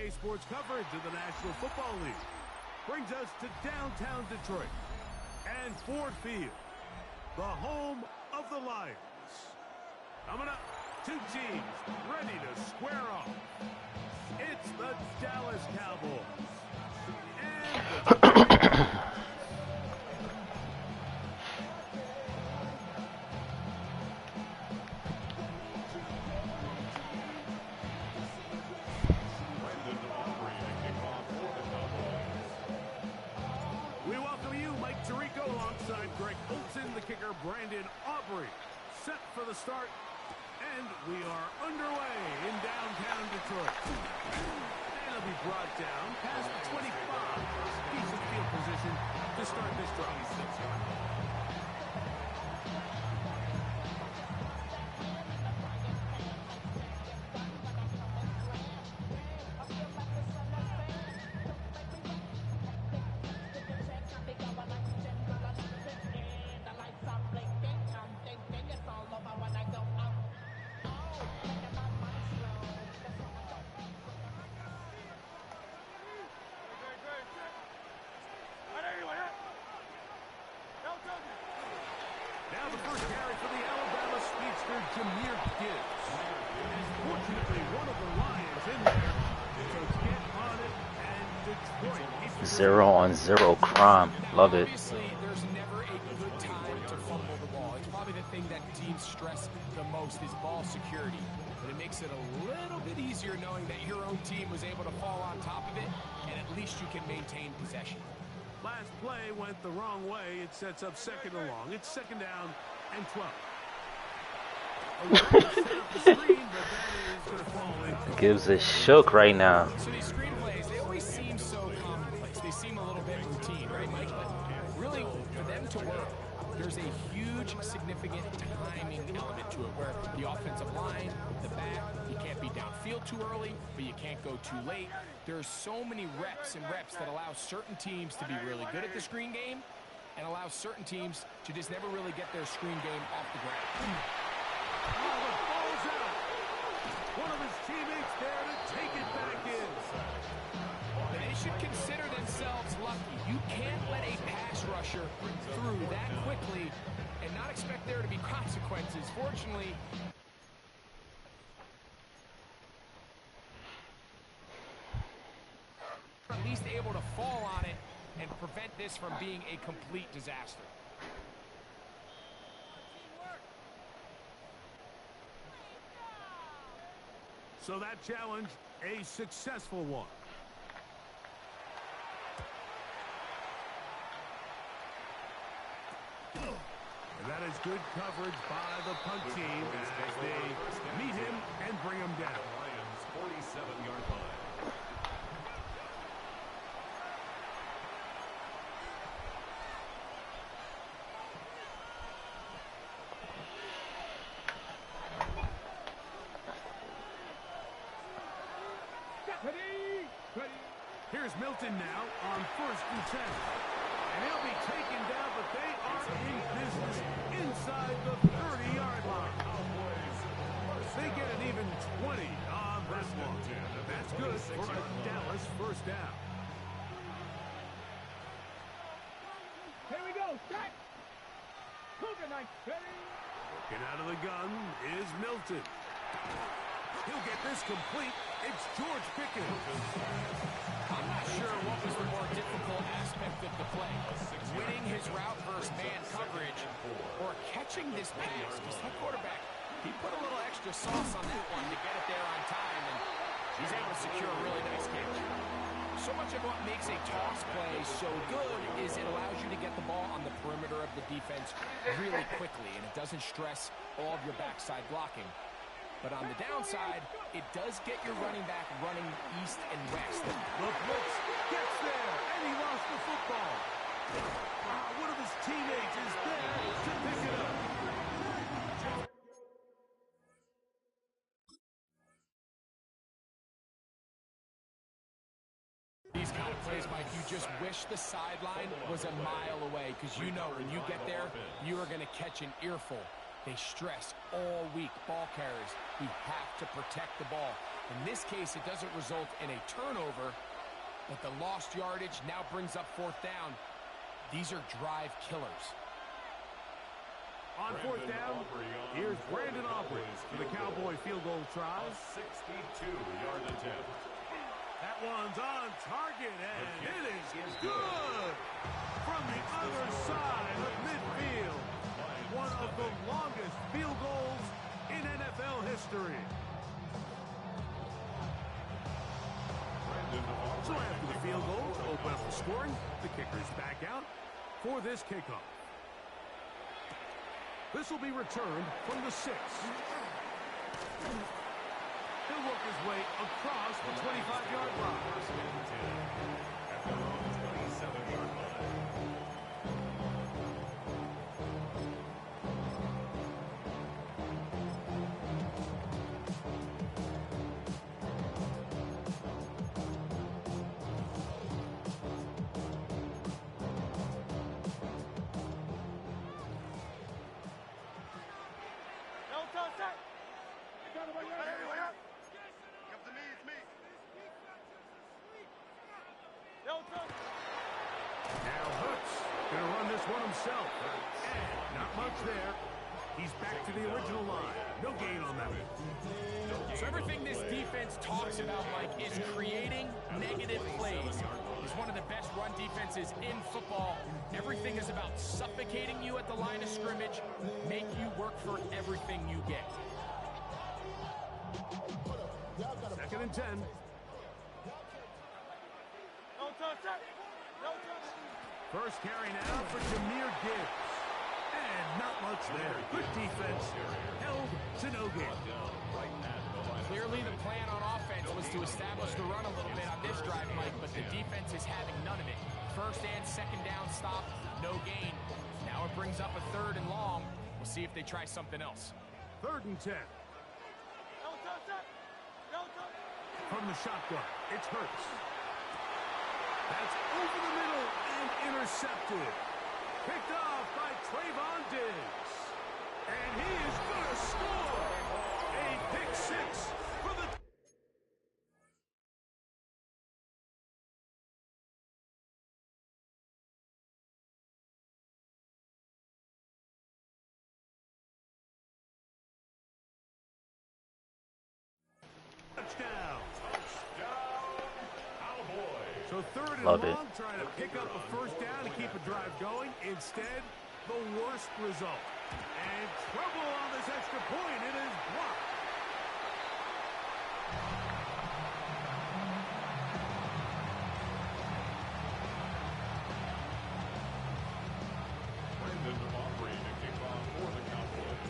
NBA sports coverage of the National Football League brings us to downtown Detroit and Ford Field, the home of the Lions. Coming up, two teams ready to square off. It's the Dallas Cowboys and the Detroit Lions. We welcome you, Mike Tirico, alongside Greg Olsen, the kicker, Brandon Aubrey, set for the start. And we are underway in downtown Detroit. And it'll be brought down past the 25. Decent field position to start this drive. Now the first carry for the Alabama speedster, Jahmyr Gibbs. Fortunately, one of the Lions in there. So get on it, and Detroit. 0-on-0 crime. Love it. Obviously, there's never a good time to fumble the ball. It's probably the thing that teams stress the most is ball security. But it makes it a little bit easier knowing that your own team was able to fall on top of it, and at least you can maintain possession. Last play went the wrong way. It sets up second and long. It's second down and 12. Gives a shook right now. So these screenplays, they always seem so commonplace. They seem a little bit routine, right, Mike? But really, for them to work, there's a huge, significant timing element to it where the offensive line, the back, you can't be downfield too early, but you can't go too late. There's so many reps that allow certain teams to be really good at the screen game and allow certain teams to just never really get their screen game off the ground. Ball's out. One of his teammates there to take it back in. They should consider themselves lucky. You can't let a pass rusher through that quickly and not expect there to be consequences. Fortunately, at least able to fall on it and prevent this from being a complete disaster. So that challenge, a successful one. And that is good coverage by the punt team as they meet him and bring him down. Lions 47-yard line. Here's Milton now on 1st and 10. And he'll be taken down, but they are in business inside the 30-yard line. They get an even 20 on this one. That's good for a Dallas first down. Here we go. Set. Cougar night. Ready. Looking out of the gun is Milton. He'll get this complete. It's George Pickens. I'm not sure what was the more difficult aspect of the play. Winning his route versus man coverage or catching this pass. Because that quarterback, he put a little extra sauce on that one to get it there on time, and he's able to secure a really nice catch. So much of what makes a toss play so good is it allows you to get the ball on the perimeter of the defense really quickly, and it doesn't stress all of your backside blocking. But on the downside, it does get your running back running east and west. The blitz gets there, and he lost the football. One of his teammates is there to pick it up. These kind of plays, Mike, you just wish the sideline was a mile away, because you know when you get there, you are going to catch an earful. They stress all week, ball carriers, we have to protect the ball. In this case, it doesn't result in a turnover, but the lost yardage now brings up fourth down. These are drive killers. On fourth down, here's Brandon Aubrey for the Cowboy field goal try. 62-yard attempt. That one's on target, and it is good from the other side of midfield. One of the longest field goals in NFL history. So after the field goal to open up the scoring, the kicker's back out for this kickoff. This will be returned from the 6. He'll work his way across the 25-yard line. At their own 27-yard line. Now Hooks going to run this one himself. And not much there. He's back to the original line. No gain on that one. So everything this defense talks about, Mike, is creating negative plays. It's one of the best run defenses in football. Everything is about suffocating you at the line of scrimmage, make you work for everything you get. 2nd and 10. First carry now for Jahmyr Gibbs. And not much there. Good defense. Held to no gain. Clearly the plan on offense was to establish the run a little bit on this drive, Mike, but the defense is having none of it. First and second down stop, no gain. Now it brings up a 3rd and long. We'll see if they try something else. 3rd and 10. From the shotgun, it's Hurts. That's over the middle and intercepted. Picked off by Trayvon Diggs. And he is going to score. A pick 6 for the... Touchdown. So 3rd and Love long, it. trying to pick up a first down to keep a drive going. Instead, the worst result. And trouble on this extra point. It is blocked. Brandon Aubrey to kick off for the Cowboys.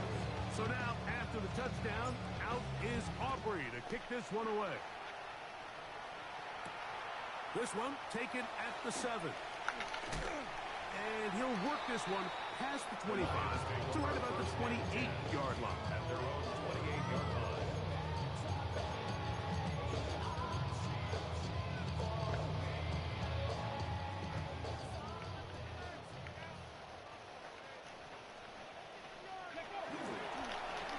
So now, after the touchdown, out is Aubrey to kick this one away. This one taken at the 7. And he'll work this one past the 25 to right about the 28-yard line. At their own 28-yard line.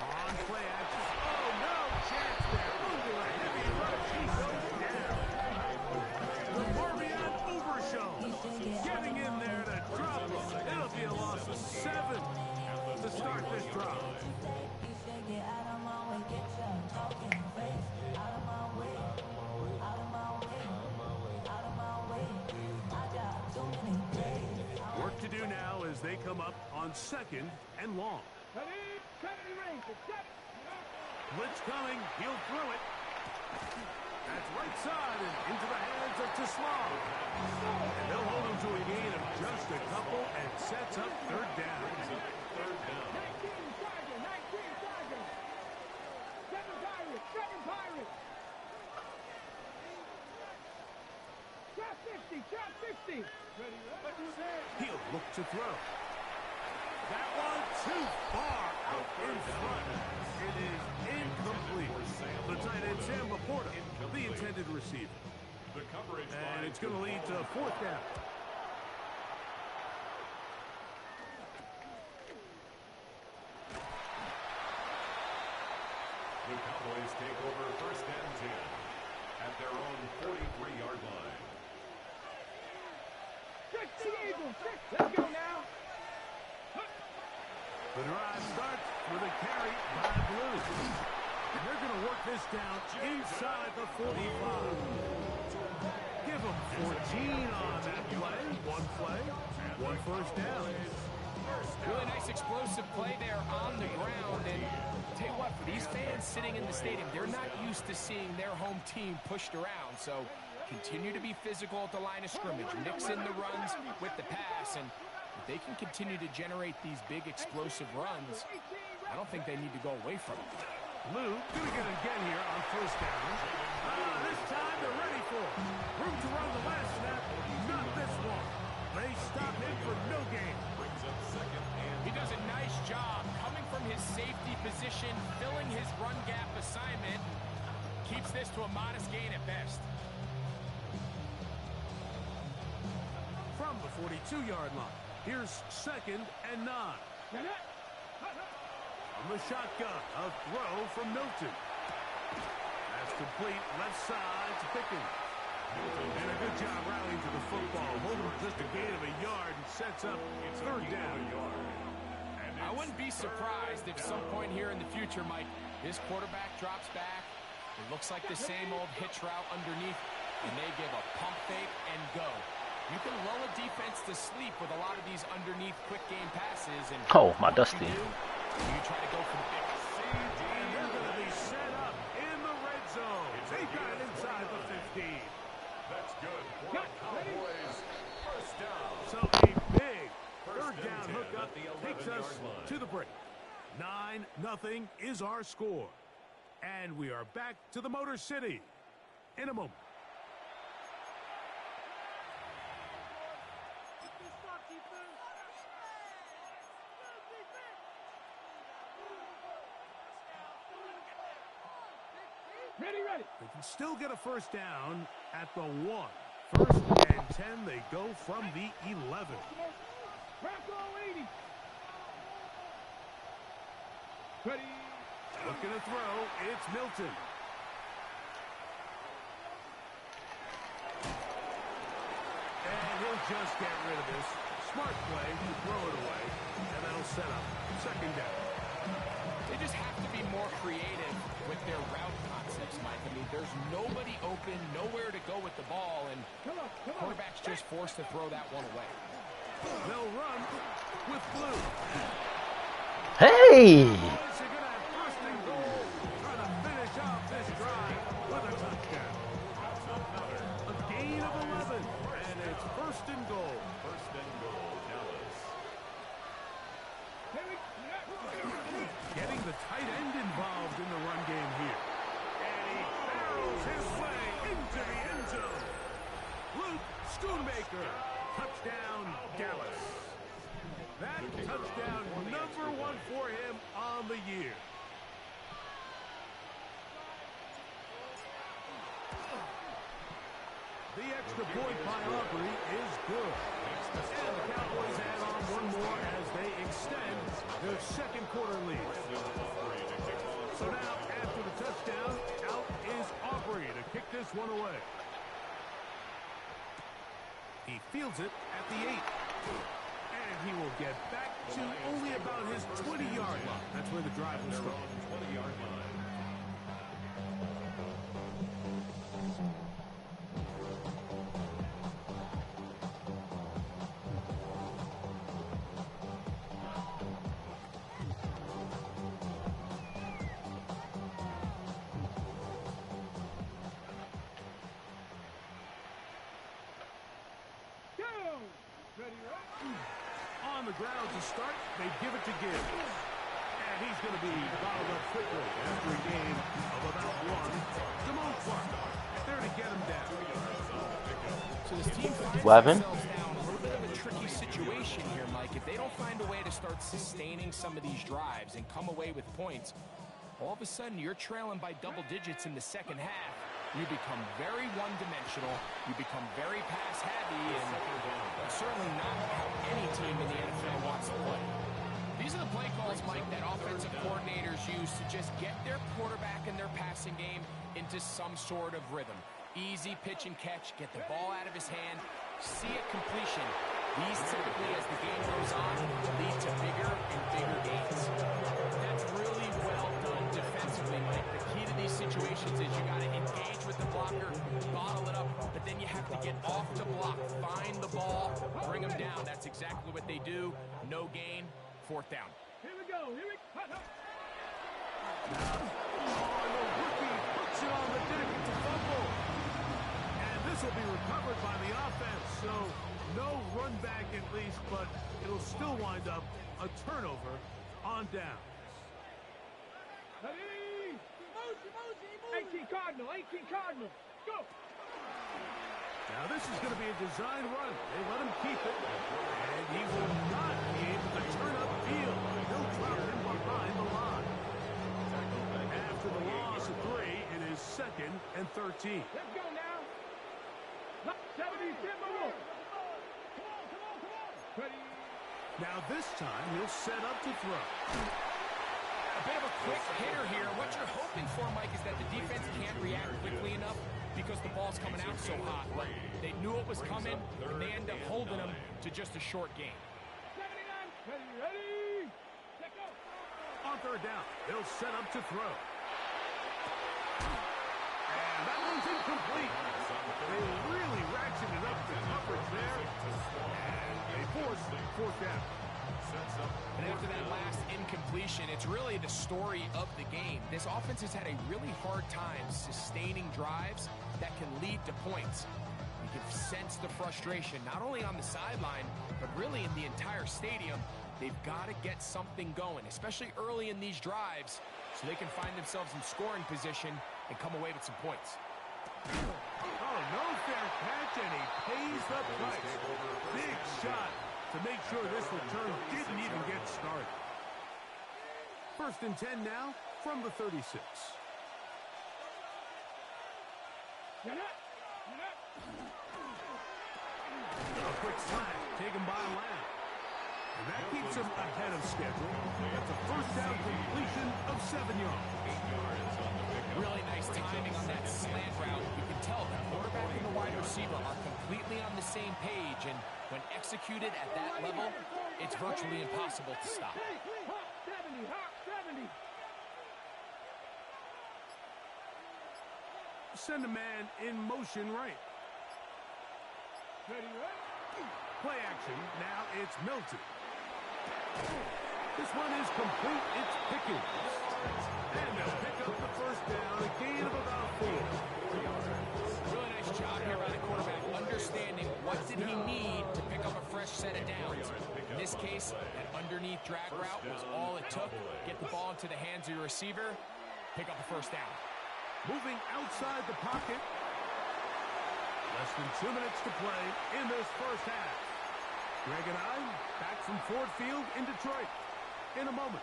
On play action. Oh, no chance there. Under a heavy rush. He goes down. The Marvion Overshow getting in there to drop him. It'll be a loss of 7 to start this drive. Work to do now as they come up on 2nd and long. Blitz coming. He'll throw it. That's right side and into the hands of Teslam. And they'll hold him to a gain of just a couple and sets up 3rd down. 3rd down. 50. He'll look to throw. That one too far out in front. It is incomplete. The tight end Sam Laporta, the intended receiver. The coverage And it's going to lead to 4th down. The Cowboys take over first and 10 at their own 43-yard line. Trick the Eagles. Let's go now. The drive starts with a carry by Blue. And they're going to work this down inside the 45. Give them 14 on that play. One first down. Really nice explosive play there on the ground. And tell you what, for these fans sitting in the stadium, they're not used to seeing their home team pushed around. So continue to be physical at the line of scrimmage. Mix in the runs with the pass. And if they can continue to generate these big explosive runs, I don't think they need to go away from it. Lou gonna get it again here on first down. This time they're ready for it. Room to run the last snap. Not this one. They stop him for no gain. Brings up second and He does a nice job coming from his safety position, filling his run gap assignment. Keeps this to a modest gain at best. From the 42-yard line. Here's second and 9. On the shotgun, a throw from Milton. That's complete, left side to Pickens. And a good job rallying to the football. Holding just a gain of a yard and sets up third down. I wouldn't be surprised if some point here in the future, Mike, this quarterback drops back. It looks like the same old hitch route underneath, and they give a pump fake and go. You can lull a defense to sleep with a lot of these underneath quick game passes. And Oh, my Dusty. you try to go for the big. And they're going to be set up in the red zone. They've got it inside the 15. that's good for the Cowboys. First down. So a big third and down 10 hookup at the takes 11-yard us line. to the break. 9-0 is our score. And we are back to the Motor City in a moment. Ready. They can still get a first down at the 1. First and 10, they go from the 11. Bronco 80. Ready. Looking to throw, it's Milton. And he'll just get rid of this. Smart play to throw it away. And that'll set up second down. They just have to be more creative with their route concepts, Mike. I mean, there's nobody open, nowhere to go with the ball, and Come on. quarterback's just forced to throw that one away. They'll run with Blue. Hey! Boys are going to have first and goal. Trying to finish off this drive with a touchdown. A gain of 11. And it's first and goal. First and goal, Dallas. Getting the tight end involved in the run game here. And he barrels his way into the end zone. Luke Schoonmaker. Touchdown, Dallas. That touchdown number 1 for him on the year. The extra point by Aubrey is good. And the Cowboys add on one more as they extend their second quarter lead. So now, after the touchdown, out is Aubrey to kick this one away. He fields it at the 8. And he will get back to only about his 20-yard line. That's where the drive will start. 20-yard line. On the ground to start, they give it to Gibbs. And he's going to be bottled up quickly after a game of about 1. Damone Clark there to get him down. So this team finds 11. themselves down a little bit of a tricky situation here, Mike. If they don't find a way to start sustaining some of these drives and come away with points, all of a sudden you're trailing by double digits in the second half. You become very one-dimensional. You become very pass-heavy, and certainly not how any team in the NFL wants to play. These are the play calls principles, Mike, that offensive coordinators use to just get their quarterback and their passing game into some sort of rhythm. Easy pitch and catch, get the ball out of his hand, see a completion. These typically, as the game goes on, lead to bigger and bigger gains. That's really well done defensively, Mike. The key to these situations is you got to engage with the blocker, bottle it up, but then you have to get off the block, find the ball, bring them down. That's exactly what they do. No gain, fourth down. Here we go. Here we go. The rookie puts it on the deck. It's a fumble. And this will be recovered by the offense. So no run back at least, but it'll still wind up a turnover on downs. Ready? 18 Cardinal. 18 Cardinal. Go. Now this is going to be a design run. They let him keep it. And he will not be able to turn up field. He'll drop him behind the line. After the loss of 3, it is 2nd and 13. Let's go now. 70, Timberwolves. Come on. Ready? Now this time he'll set up to throw. A bit of a quick hitter here. What you're hoping for, Mike, is that the defense can't react quickly enough because the ball's coming out so hot. But they knew it was coming, and they end up holding them to just a short game. 79. Ready? Let go. On 3rd down, they'll set up to throw. And that one's incomplete. They really ratcheted up the coverage there. And they force 4th down. And after that last incompletion, it's really the story of the game. This offense has had a really hard time sustaining drives that can lead to points. You can sense the frustration, not only on the sideline, but really in the entire stadium. They've got to get something going, especially early in these drives, so they can find themselves in scoring position and come away with some points. Oh, no fair catch, and he pays the price. Big shot to make sure this return didn't even get started. 1st and 10 now from the 36. Get up. A quick slant taken by Lamb. And that keeps him ahead of schedule. That's a 1st down completion of 7 yards. Really nice timing on that slant route. You can tell the quarterback and the wide receiver are completely on the same page, and when executed at that level, it's virtually impossible to stop. Hawk 70. Send a man in motion right. Ready? Play action. Now it's Milton. This one is complete. It's Pickens. And they'll pick up the 1st down, a gain of about 4. Really nice job here by the quarterback, understanding what did he need to pick up a fresh set of downs. In this case, that underneath drag route was all it took. Get the ball into the hands of your receiver, pick up a 1st down. Moving outside the pocket. Less than 2 minutes to play in this 1st half. Greg and I back from Ford Field in Detroit in a moment.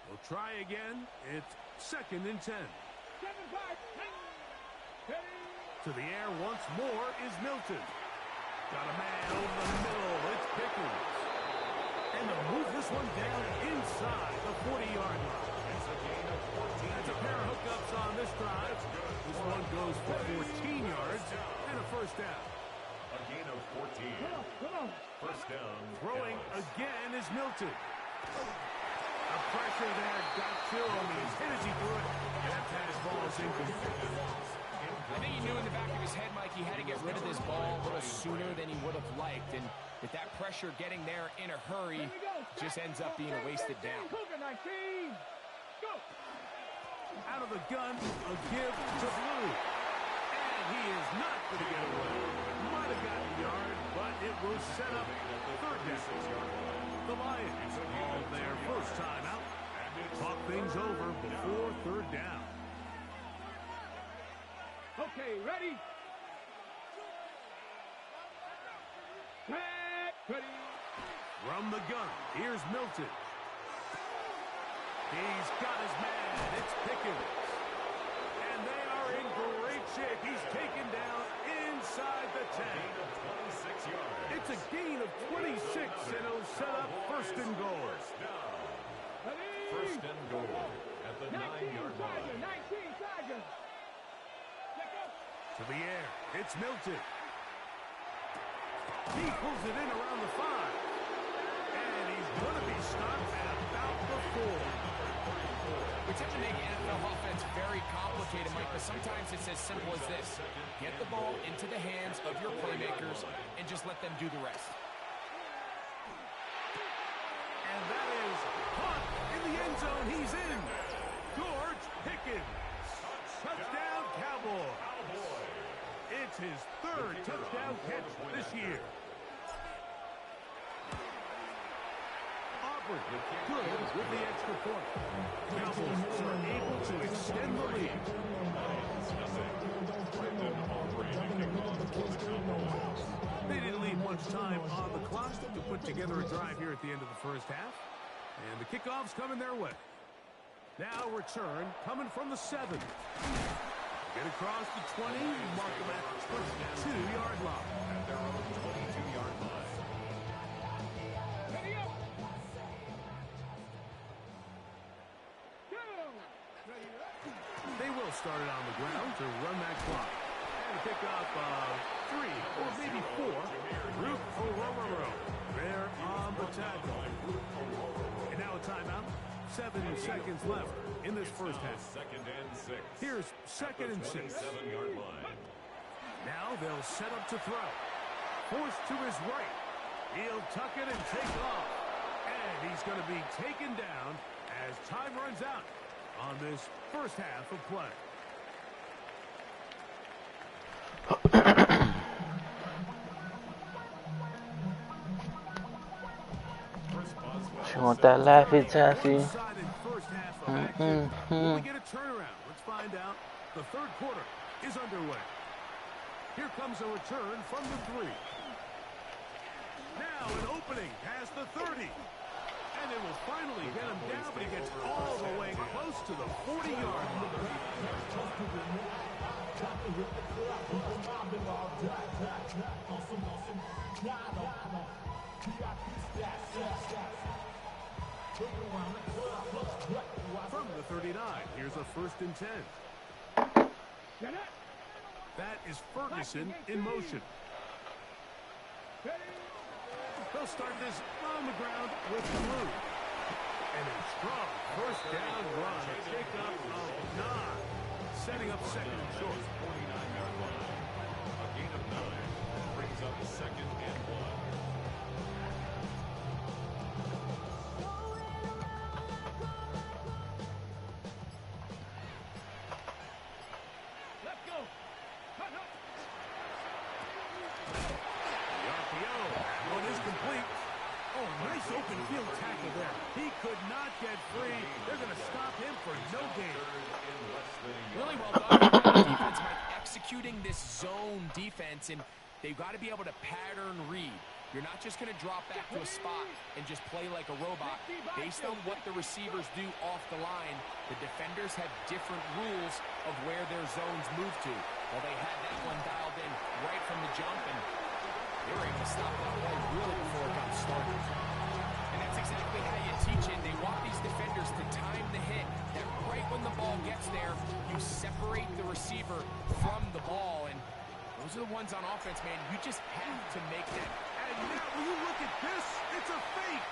We'll try again. It's 2nd and 10. 7-5. Ready? To the air once more is Milton. Got a man over the middle. It's Pickens. And to move this one down inside the 40-yard line. That's a pair of hookups on this drive. This one goes for 14 yards and a 1st down. A gain of 14. Come on. 1st down. Throwing Dallas. again is Milton. The pressure there got to him. As hit as he threw it. And that pass ball is incomplete. I think he knew in the back of his head, Mike, he had to get rid of this ball a little sooner than he would have liked. And with that pressure getting there in a hurry, just ends up being a wasted down. Cougar 19. Go. Out of the gun, a give to Blue. And he is not going to get away. Might have gotten a yard, but it will set up 3rd down. The Lions call their 1st time out. Talk things over before 3rd down. Okay, ready? Ready? From the gun, here's Milton. He's got his man. It's Pickens. And they are in great shape. He's taken down inside the 10. It's a gain of 26, and it'll set up first and goal. First and goal at the 9-yard line. 19 Tiger. To the air. It's Milton. He pulls it in around the 5. And he's going to be stopped at about the 4. We tend to make NFL offense very complicated, Mike, but sometimes it's as simple as this. Get the ball into the hands of your playmakers and just let them do the rest. And that is caught in the end zone. He's in. George Pickens. Touchdown, Cowboys. It's his 3rd touchdown catch this year. Auburn good with the extra point. Cowboys are able to extend the lead. They didn't leave much time on the clock to put together a drive here at the end of the first half. And the kickoff's coming their way. Now return coming from the 7. Get across the 20, mark them at the 22-yard line. At their own 22-yard line. Ready up. Go. Ready up. They will start it on the ground to run that clock. And pick up 3 or maybe 4. Ruth Oromoro there on the tackle. And now a timeout. 7 seconds left in this first half. Second and 6. Here's 2nd and 6. 27-yard line. Now they'll set up to throw. Forced to his right. He'll tuck it and take off. And he's going to be taken down as time runs out on this first half of play. You want that Laffy Taffy? Will we get a turnaround? Let's find out. The 3rd quarter is underway. Here comes a return from the 3. Now an opening past the 30. And it will finally get him down, but he gets all the way close to the 40-yard line. From the 39, here's a 1st and 10. That is Ferguson in motion. They'll start this on the ground with the move. And a strong first down run. A pickup of 9. Setting up 2nd and short. 49-yard line. A gain of 9 brings up 2nd and 1. Open field tackle there. He could not get free. They're going to stop him for no gain. Really well done. Defense, Mike, executing this zone defense, and they've got to be able to pattern read. You're not just going to drop back to a spot and just play like a robot. Based on what the receivers do off the line, the defenders have different rules of where their zones move to. Well, they had that one dialed in right from the jump, and they were able to stop that play really before it got started. And that's exactly how you teach it. They want these defenders to time the hit. That right when the ball gets there, you separate the receiver from the ball. And those are the ones on offense, man. You just have to make that. And now, will you look at this? It's a fake.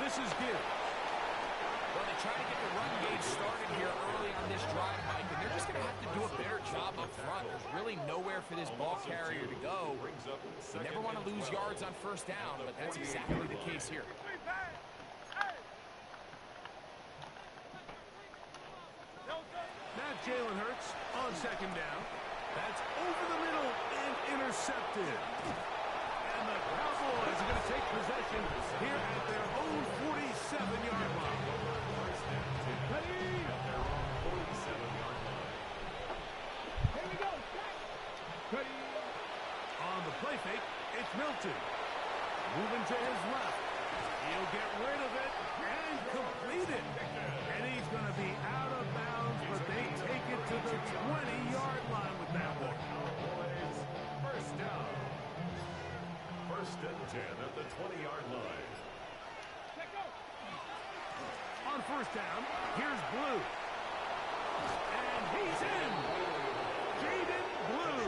This is good. Well, they try to get the run game started here early on this drive, Mike, and they're just going to have to do a better job up front. There's really nowhere for this ball carrier to go. You never want to lose yards on first down, but that's exactly the case here. Now Jalen Hurts on 2nd down. That's over the middle and intercepted. And the Cowboys are going to take possession here at their own 47-yard line. Ready? Here we go. Ready? On the play fake, it's Milton. Moving to his left. He'll get rid of it and complete it. And he's going to be out of bounds, but they take it to the 20-yard line with that one. First down. First and 10 at the 20-yard line. Let go. On first down, here's Blue. And he's in. Jaden Blue.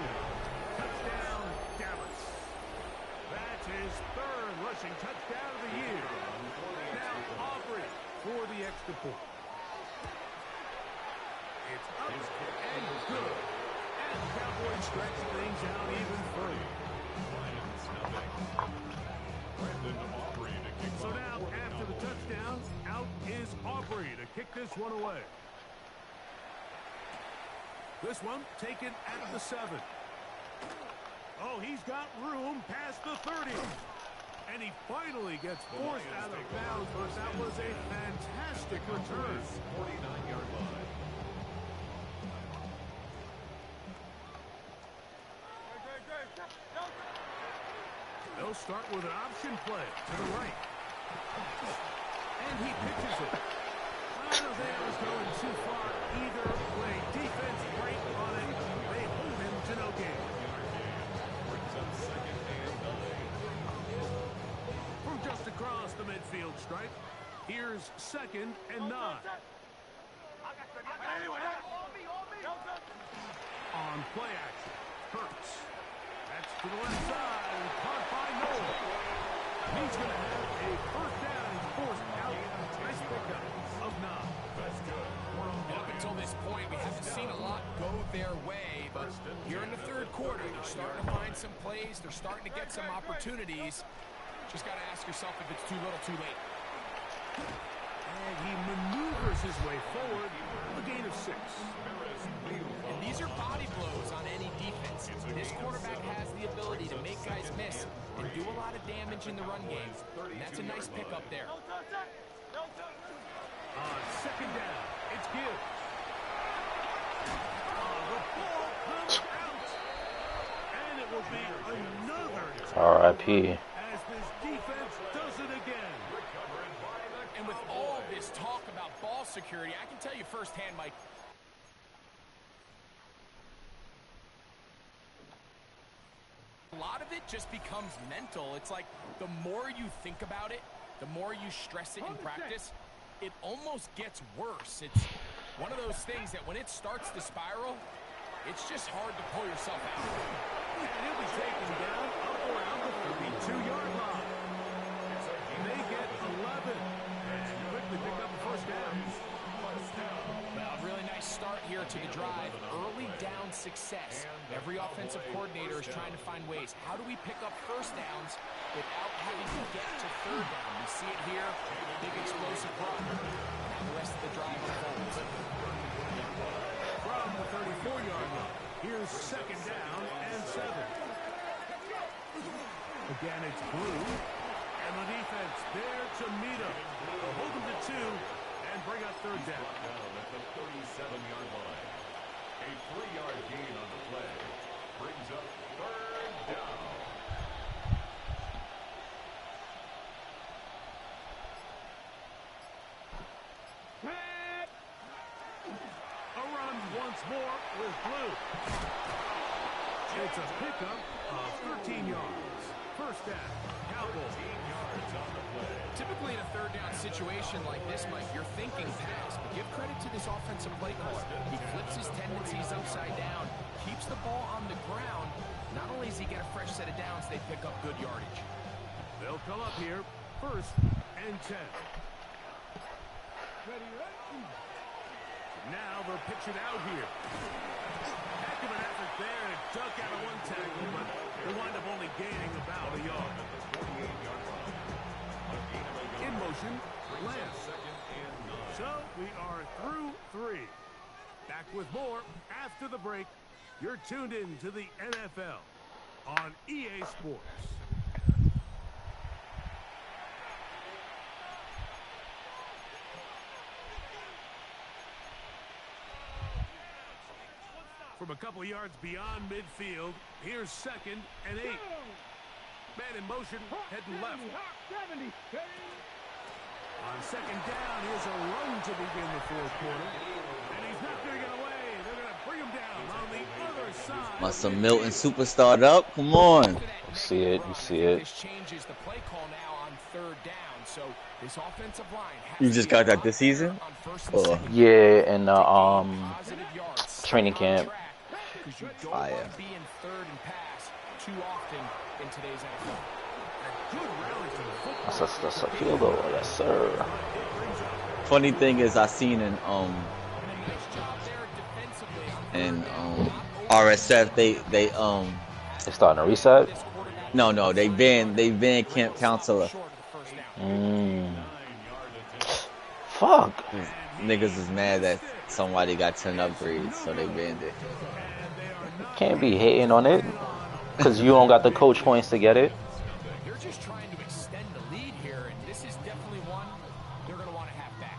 Touchdown, Dallas. That's his third rushing touchdown of the year. Now Aubrey for the extra point. It's up and good. And the Cowboys stretch things out even further. So now, after the touchdown, out is Aubrey to kick this one away. This one taken at the 7. Oh, he's got room past the 30. And he finally gets forced out of bounds, but that was a fantastic return. 49-yard line. They'll start with an option play to the right. And he pitches it. I don't think it was going too far either way. Defense right on it. They hold him to no gain. From just across the midfield stripe, here's 2nd and 9. On play action, Hurts. That's to the left side, and caught by Noah. He's going to have a first down. He's forced out. Nice pickup of 9. That's good. And up until this point, we haven't seen a lot go their way, but here in the third quarter, they're starting to find some plays. They're starting to get some opportunities. Just got to ask yourself if it's too little, too late. And he maneuvers his way forward, a gain of 6. And these are body blows on any defense. This quarterback has the ability to make guys miss and do a lot of damage in the run game. And that's a nice pickup there. On 2nd down, it's Gibbs. The ball comes out. And it will be another R.I.P. as this defense does it again. And with all this talk about ball security, I can tell you firsthand, Mike, a lot of it just becomes mental. It's like the more you think about it, the more you stress it in practice, it almost gets worse. It's one of those things that when it starts to spiral, it's just hard to pull yourself out. And he'll be taken down up around the 32-yard line. They get 11 and quickly pick up the first down. Well, a really nice start here to the drive. Early down success. Every offensive coordinator is trying to find ways. How do we pick up first downs without having to get to third down? We see it here. Big explosive run. Now the rest of the drive unfolds. From the 34-yard line, here's 2nd down and 7. Again, it's Blue. And the defense there to meet him. They'll hold him to 2 and bring up third down. At the 37-yard line. A 3-yard gain on the play. Brings up third down. A run once more with Blue. It's a pickup of 13 yards. First down, Cowboys. 18 yards on the play. Typically in a third down situation like this, Mike, you're thinking pass, but give credit to this offensive play caller. He flips his tendencies upside down, keeps the ball on the ground. Not only does he get a fresh set of downs, they pick up good yardage. They'll come up here, 1st and 10. Now they'll pitch it out here. Heck of an effort there to duck out of one tackle, but they wind up only gaining about a yard. In motion, Lamb. So we are through 3. Back with more after the break You're tuned in to the NFL on EA Sports. From a couple yards beyond midfield, here's 2nd and 8. Man in motion, heading left. On 2nd down, here's a run to begin the 4th quarter. And he's not going to get away. They're going to bring him down on the other side. Must have Milton superstarred up. Come on. You see it. You see it. This changes the play call now on 3rd down. So this offensive line has You just got that this season? Or Yeah, and training camp. Because you don't Fire. want to be in 3rd and pass too often in today's NFL. Good rally to the football. That's a field goal. Yes, sir. funny thing is, I seen in Nice job there defensively. RSF they They starting a reset. no they banned camp counselor. Short of the 1st down. Fuck. Niggas is mad that somebody got 10 upgrades, so they banned it. Can't be hating on it because you don't got the coach points to get it. They're just trying to extend the lead here, and this is definitely one they're going to want to have back.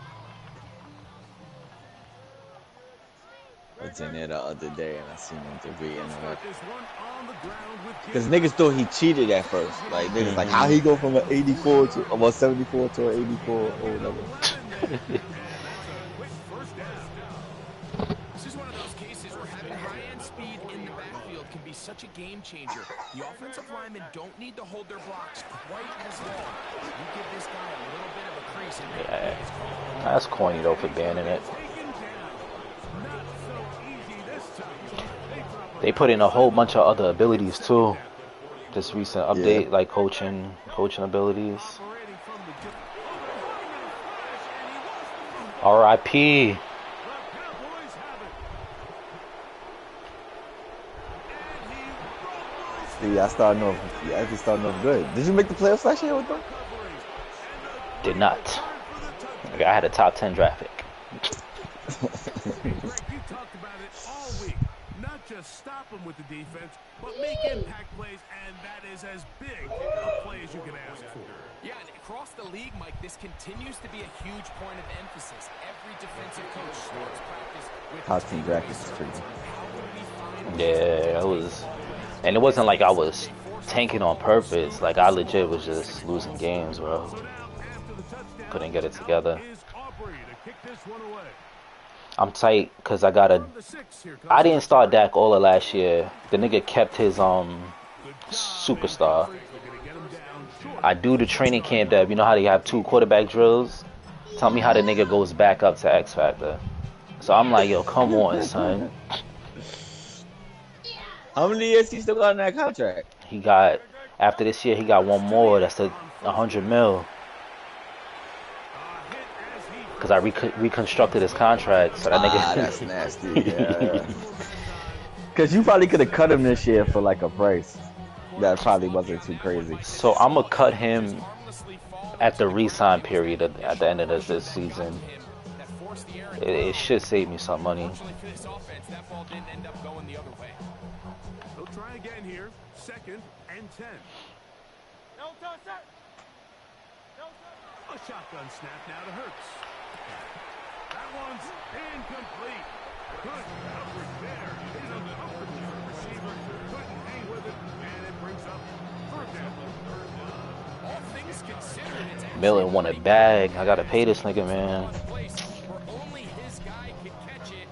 I was in there the other day and I seen them debating it. Start this one on the ground with Because niggas thought he cheated at first. Like, niggas like, how he go from an 84 to, about 74 to an 84 or whatever. This is one of those cases where having high-end speed in the backfield can be such a game changer. The offensive linemen don't need to hold their blocks quite as long. You give this guy a little bit of a crease and make Yeah. plays called. That's corny though for banning it. taken down. Not so easy this time. They drop They put in a whole bunch of other abilities too. This recent update, Yeah. like coaching abilities. operating from the dip. Oh, in a flash, and he was R.I.P. the Cowboys have it. And he rumbles See, I actually starting off good. Did you make the playoffs last year with them? recoveries. And Did not. the turn for the touchdown. Like, I had a top 10 draft pick. Greg, you talked about it all week. Not just stop them with the defense, but make impact plays, and that is as big a play as you can ask for. Yeah, and across the league, Mike, this continues to be a huge point of emphasis. Every defensive coach starts practice with Top 10 draft picks is crazy. how would we find Yeah, it was. And it wasn't like I was tanking on purpose. Like, I legit was just losing games, bro. So now, after the touchdown, Couldn't get it together. is Aubrey to kick this one away. I'm tight because I got a. From the 6, here comes I didn't start Dak all of last year. The nigga kept his superstar. They're gonna get him down short. I do the training camp that, you know how they have 2 quarterback drills? Tell me how the nigga goes back up to X Factor. So I'm like, yo, come on, son. How many years he still got in that contract? He got, after this year, he got one more. That's the 100 mil. Hit as he Because I reconstructed his contract. So that nigga. That's nasty. Yeah. Because you probably could have cut him this year for like a price that probably wasn't too crazy. So I'm going to cut him at the re-sign period at the end of this season. It should save me some money. Unfortunately for this offense, that ball didn't end up going the other way. They'll try again here. 2nd and 10. A shotgun snap now to Hurts. That one's incomplete. Good coverage there. He's uncomfortable for the receiver. Couldn't hang with it, and it brings up 3rd down. All things considered, it's actually Millen want a bag. I got to pay this nigga, man. a place where only his guy can catch it.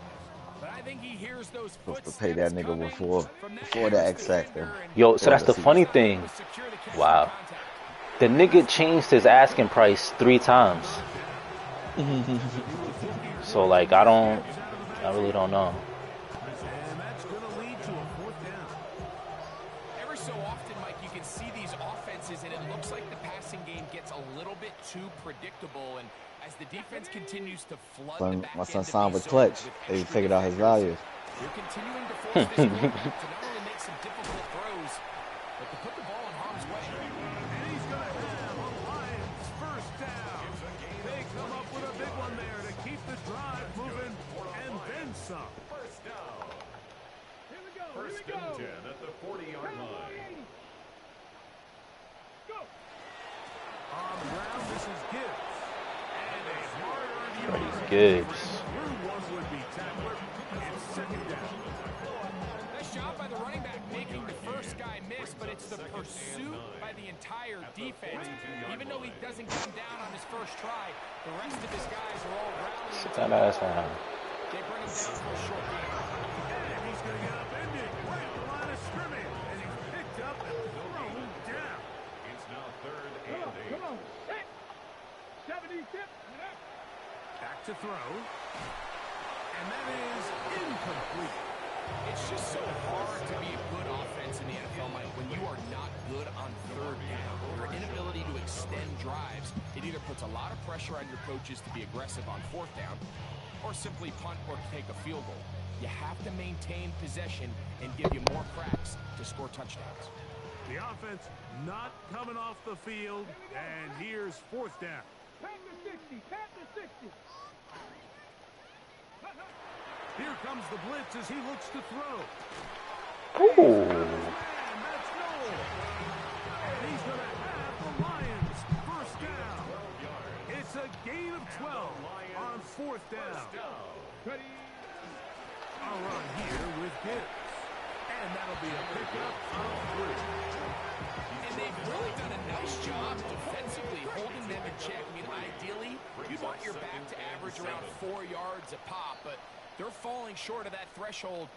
But I think he hears those Supposed to pay that footsteps nigga coming before from the X Factor. Yo, so that's the funny thing. secure the catch Wow. and contact. The nigga changed his asking price 3 times. So, like, I really don't know. And that's going to lead to a 4th down. Every so often, Mike, you can see these offenses, and it looks like the passing game gets a little bit too predictable. And as the defense continues to flood the back My end son of signed these with Clutch. zones with They extra figured out his defenders, value. You're continuing to force this quarterback to not only make some difficult throws, but to put the ball in harm's way. And he's going to have a Lions 1st down. They come up with a big one there to keep the drive moving, and then some. Here we go. First and 10 at the 40-yard line. Go. On the ground, this is Gibbs. And a hard-earned Freddie yard. Gibbs. Through one would-be tackler. It's second down. Nice job by the running back making the first guy miss, but it's the pursuit by the entire defense. Even though he doesn't come down on his first try, the rest of his guys are all rallying. Sit that ass down. They bring him down for a short gain. And he's going to get upended right at the line of scrimmage. And he's picked up and thrown down. It's now third Come and on, 8. come on. Hey. 70 tip. Back to throw. And that is incomplete. It's just so hard to be a good offense in the NFL, Mike, when you are not good on third down. Your inability to extend drives, it either puts a lot of pressure on your coaches to be aggressive on fourth down or simply punt or take a field goal. You have to maintain possession and give you more cracks to score touchdowns. The offense not coming off the field. And here's fourth down. Tap to 60. Tap to 60. Here comes the blitz as he looks to throw. Ooh. And that's Noel. And he's going to have the Lions first down. It's a gain of 12 on fourth down. Ready. A run here with Gibbs. And that'll be a pickup of 3. And they've really done a nice job defensively holding them in check. I mean, ideally, you want your back to average around 4 yards a pop, but they're falling short of that threshold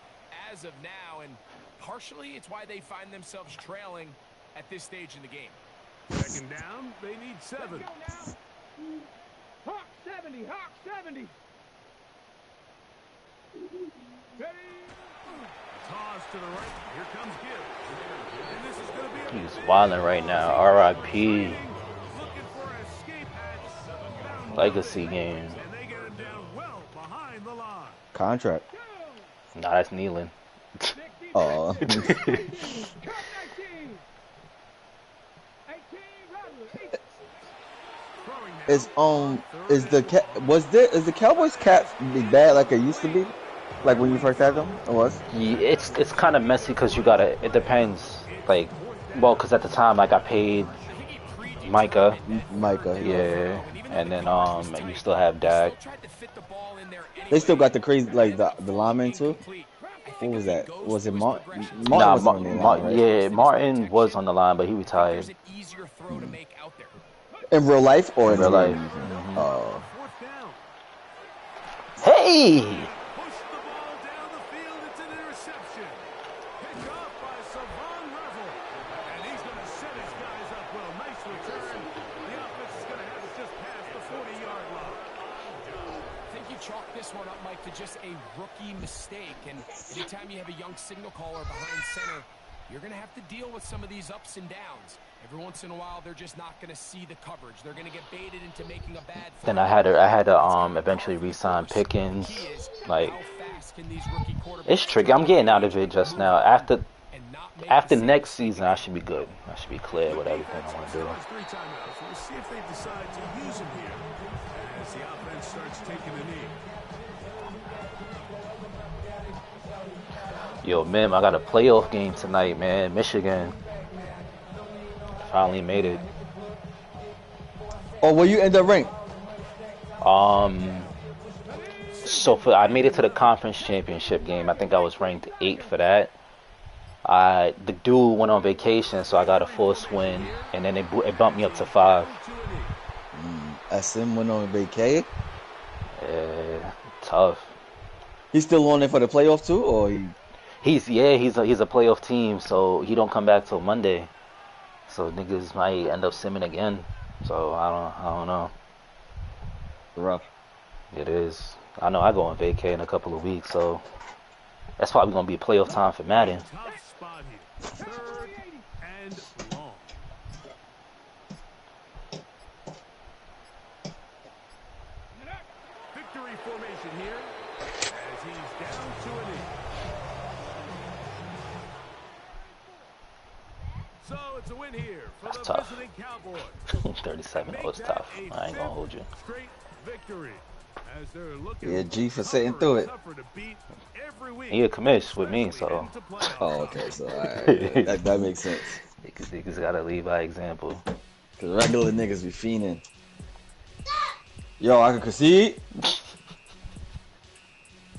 as of now, and partially it's why they find themselves trailing at this stage in the game. Second down, they need 7. Go now. Hawk 70. Hawk 70. Ready. Toss to the right. Here comes Gibbs. And this is going to be a He's wilding right now. R.I.P. looking for escape hatch. Legacy game. And they get him down well behind the line. Contract. Nah, that's kneeling. Oh. Cut 19. 18. Rattler. 18. Throwing now. Is the Cowboys cap be bad like it used to be? Like when you first had them? It was? Yeah, it's kind of messy because you gotta. It depends. Like, well, because at the time I got paid Micah. Micah. Yeah, and then you still have Dak. They still got the crazy, like the lineman too? What was that? Was it Martin? Nah, was on the line, right? yeah, Martin was on the line, but he retired. In real life or In real life. Oh. Fourth down. Hey! Push the ball down the field. It's an interception. Picked off by Savon Revel. And he's going to set his guys up well. Nice return. The offense is going to have it just past the 40-yard line. I think you chalk this one up, Mike, to just a rookie mistake. And anytime you have a young signal caller behind center, you're going to have to deal with some of these ups and downs. Every once in a while, they're just not going to see the coverage. They're going to get baited into making a bad throw. Then I had to eventually re-sign Pickens. Like, it's tricky. I'm getting out of it just now. After next season, I should be good. I should be clear with everything I want to do. Three timeouts. We'll see if they decide to use him here as the offense starts taking a knee. Yo, Mim, I got a playoff game tonight, man. Michigan finally made it. Oh, where you end up ranked? So I made it to the conference championship game. I think I was ranked 8 for that. The dude went on vacation, so I got a forced win, and then it bumped me up to 5. SM went on vacay. Yeah, tough. He's still on there for the playoff too, or he? He's a playoff team, so he don't come back till Monday. So niggas might end up simming again. So I don't know. Rough. It is. I know I go on vacay in a couple of weeks, so that's probably gonna be a playoff time for Madden. Tough spot here. Third and long. Victory formation here as he's down to a knee. So it's a win here for That's the tough. visiting Cowboys. 37 was tough. I ain't gonna hold you. Straight victory as they're looking Yeah, G for sitting through it. tougher to beat every every week. He a commish with me, so Into playoff Oh, okay. So alright, that makes sense. niggas gotta lead by example. Cause regular niggas be fiending. Yo, I can concede.